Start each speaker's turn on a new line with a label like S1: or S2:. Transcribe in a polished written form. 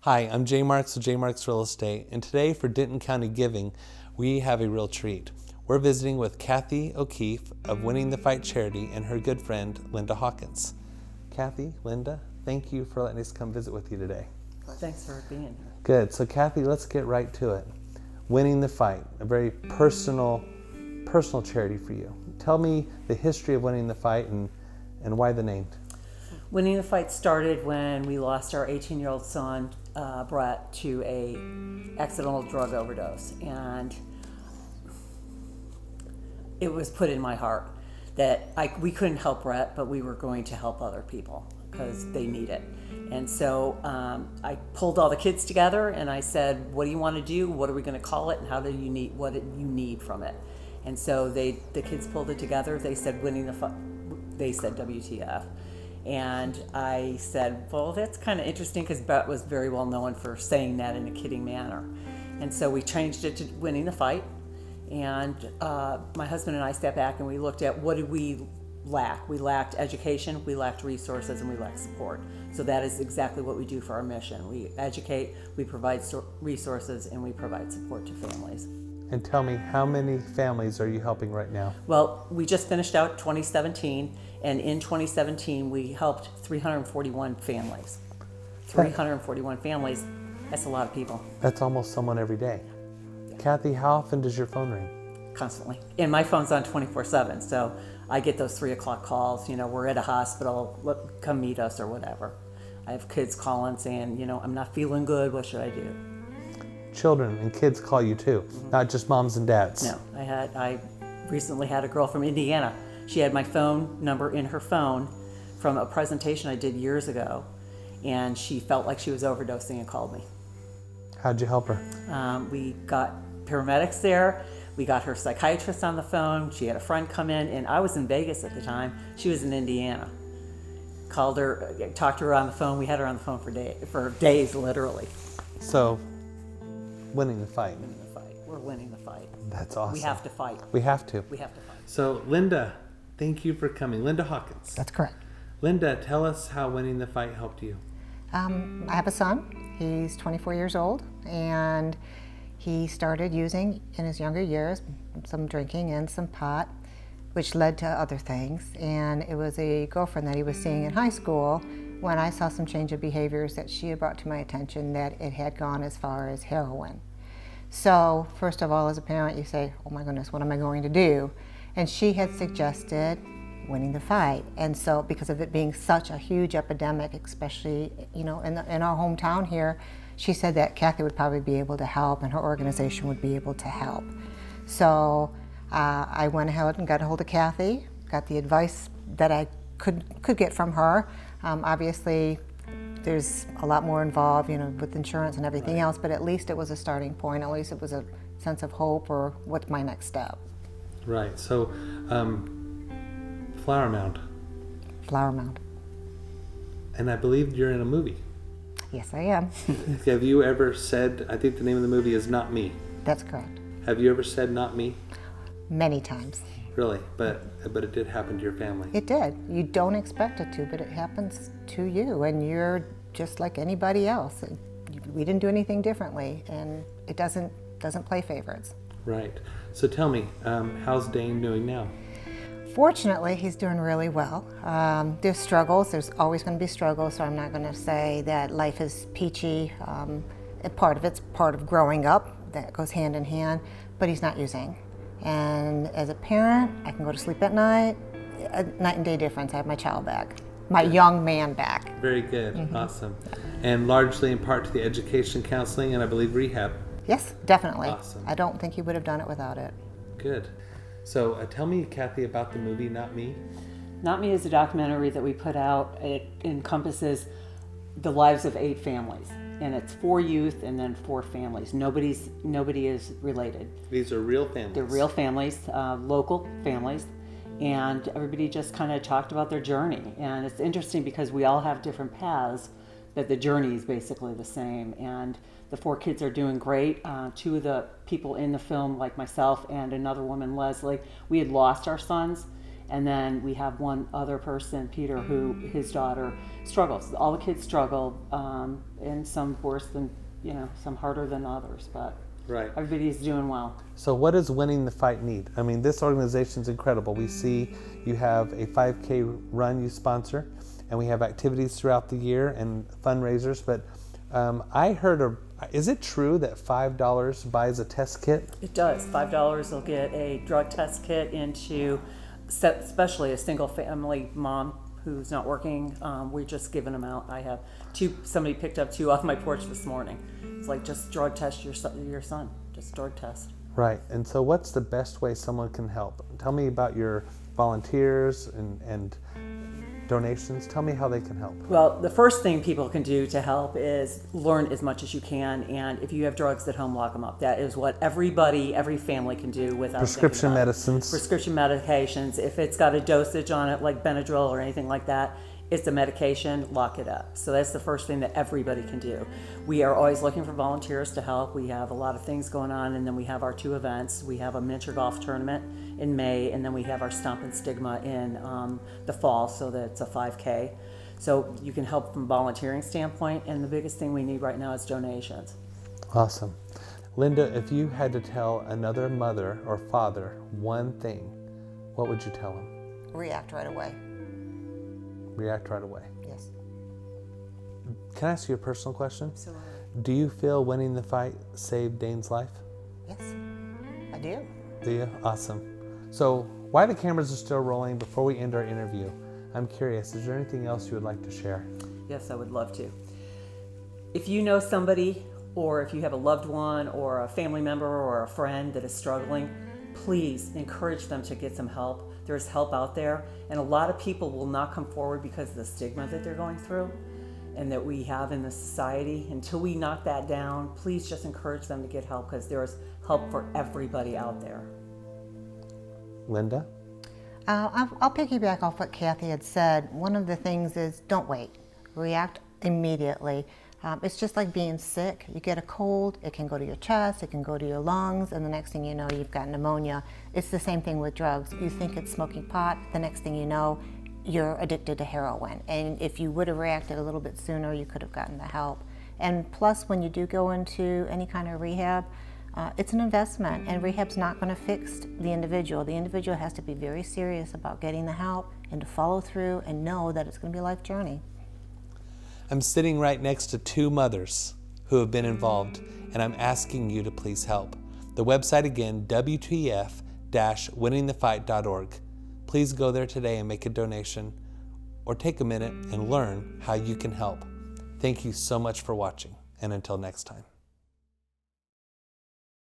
S1: Hi, I'm Jay Marks with Jay Marks Real Estate, and today for Denton County Giving, we have a real treat. We're visiting with Kathy O'Keefe of Winning the Fight Charity and her good friend, Lynda Hawkins. Kathy, Lynda, thank you for letting us come visit with you today.
S2: Thanks for being here.
S1: Good. So Kathy, let's get right to it. Winning the Fight, a very personal charity for you. Tell me the history of Winning the Fight and why the name.
S2: Winning the Fight started when we lost our 18-year-old son, Brett, to a accidental drug overdose. And it was put in my heart that we couldn't help Brett, but we were going to help other people because they need it. And so I pulled all the kids together and I said, what do you want to do? What are we going to call it? And what do you need from it? And so the kids pulled it together. They said Winning the Fight. They said WTF. And I said, well, that's kind of interesting because Brett was very well known for saying that in a kidding manner. And so we changed it to Winning the Fight. And my husband and I stepped back and we looked at what did we lack. We lacked education, we lacked resources, and we lacked support. So that is exactly what we do for our mission. We educate, we provide resources, and we provide support to families.
S1: And tell me, how many families are you helping right now?
S2: Well, we just finished out 2017, and in 2017 we helped 341 families. 341 families, that's a lot of people.
S1: That's almost someone every day. Kathy, how often does your phone ring?
S2: Constantly. And my phone's on 24/7, so I get those 3 o'clock calls, we're at a hospital, come meet us or whatever. I have kids calling saying, I'm not feeling good, what should I do?
S1: Children and kids call you too, not just moms and dads.
S2: No, I recently had a girl from Indiana. She had my phone number in her phone from a presentation I did years ago, and she felt like she was overdosing and called me.
S1: How'd you help her?
S2: We got paramedics there. We got her psychiatrist on the phone. She had a friend come in, and I was in Vegas at the time. She was in Indiana. Called her, talked to her on the phone. We had her on the phone for days, literally.
S1: So, winning the fight.
S2: Winning the fight. We're winning the fight.
S1: That's awesome.
S2: We have to fight.
S1: We have to.
S2: We have to fight.
S1: So, Lynda, thank you for coming. Lynda Hawkins.
S3: That's correct.
S1: Lynda, tell us how winning the fight helped you.
S3: I have a son. He's 24 years old, and he started using in his younger years some drinking and some pot, which led to other things. And it was a girlfriend that he was seeing in high school when I saw some change of behaviors that she had brought to my attention, that it had gone as far as heroin. So first of all, as a parent, you say, oh my goodness, what am I going to do? And she had suggested Winning the Fight. And so because of it being such a huge epidemic, especially in our hometown here, she said that Kathy would probably be able to help and her organization would be able to help. So I went ahead and got a hold of Kathy, got the advice that I could get from her. Obviously, there's a lot more involved, with insurance and everything else, but at least it was a starting point. At least it was a sense of hope, or what's my next step.
S1: Right. So, Flower Mound.
S3: Flower Mound.
S1: And I believe you're in a movie.
S3: Yes, I am.
S1: Have you ever said, I think the name of the movie is Not Me.
S3: That's correct.
S1: Have you ever said Not Me?
S3: Many times.
S1: Really? But it did happen to your family.
S3: It did. You don't expect it to, but it happens to you, and you're just like anybody else. We didn't do anything differently, and it doesn't play favorites.
S1: Right. So tell me, how's Dane doing now?
S3: Fortunately, he's doing really well. There's struggles. There's always going to be struggles, so I'm not going to say that life is peachy. Part of it's part of growing up. That goes hand in hand, but he's not using. And as a parent, I can go to sleep at night. A night and day difference. I have my child back, my young man back.
S1: Very good. Mm-hmm. Awesome. And largely in part to the education, counseling, and I believe rehab.
S3: Yes, definitely.
S1: Awesome.
S3: I don't think he would have done it without it.
S1: Good. So tell me, Kathy, about the movie Not Me.
S2: Not Me is a documentary that we put out. It encompasses the lives of 8 families, and it's 4 youth and then 4 families. Nobody is related.
S1: These are real families.
S2: They're real families, local families, and everybody just kind of talked about their journey. And it's interesting because we all have different paths, but the journey is basically the same. And the 4 kids are doing great. 2 of the people in the film, like myself and another woman, Leslie, we had lost our sons, And then we have one other person, Peter, who his daughter struggles. All the kids struggle, and some worse than, some harder than others, but
S1: Right.
S2: everybody's doing well.
S1: So what does Winning the Fight need? I mean, this organization is incredible. We see you have a 5K run you sponsor, and we have activities throughout the year and fundraisers. But I heard, is it true that $5 buys a test kit?
S2: It does. $5 will get a drug test kit into, especially a single family mom who's not working. We're just giving them out. I have somebody picked up 2 off my porch this morning. It's like, just drug test your son. Just drug test.
S1: Right. And so what's the best way someone can help? Tell me about your volunteers and donations. Tell me how they can help.
S2: Well, the first thing people can do to help is learn as much as you can. And if you have drugs at home, lock them up. That is what every family can do without
S1: Prescription
S2: thinking about it.
S1: medicines.
S2: Prescription medications. If it's got a dosage on it, like Benadryl or anything like that, it's a medication, lock it up. So that's the first thing that everybody can do. We are always looking for volunteers to help. We have a lot of things going on, and then we have our 2 events. We have a miniature golf tournament in May, and then we have our Stomp and Stigma in the fall, so that it's a 5K. So you can help from a volunteering standpoint, and the biggest thing we need right now is donations.
S1: Awesome. Lynda, if you had to tell another mother or father one thing, what would you tell them?
S3: React right away.
S1: React right away.
S3: Yes.
S1: Can I ask you a personal question?
S2: Absolutely.
S1: Do you feel Winning the Fight saved Dane's life?
S3: Yes, I do.
S1: Do you? Awesome. So while the cameras are still rolling, before we end our interview, I'm curious, is there anything else you would like to share?
S2: Yes, I would love to. If you know somebody, or if you have a loved one or a family member or a friend that is struggling, please encourage them to get some help. There's help out there, and a lot of people will not come forward because of the stigma that they're going through and that we have in the society. Until we knock that down, please just encourage them to get help, because there's help for everybody out there.
S1: Lynda?
S3: I'll piggyback off what Kathy had said. One of the things is don't wait. React immediately. It's just like being sick. You get a cold, it can go to your chest, it can go to your lungs, and the next thing you know, you've got pneumonia. It's the same thing with drugs. You think it's smoking pot, the next thing you know, you're addicted to heroin. And if you would have reacted a little bit sooner, you could have gotten the help. And plus, when you do go into any kind of rehab, it's an investment, and rehab's not going to fix the individual. The individual has to be very serious about getting the help and to follow through and know that it's going to be a life journey.
S1: I'm sitting right next to 2 mothers who have been involved, and I'm asking you to please help. The website again, WTF-winningthefight.org. Please go there today and make a donation, or take a minute and learn how you can help. Thank you so much for watching, and until next time.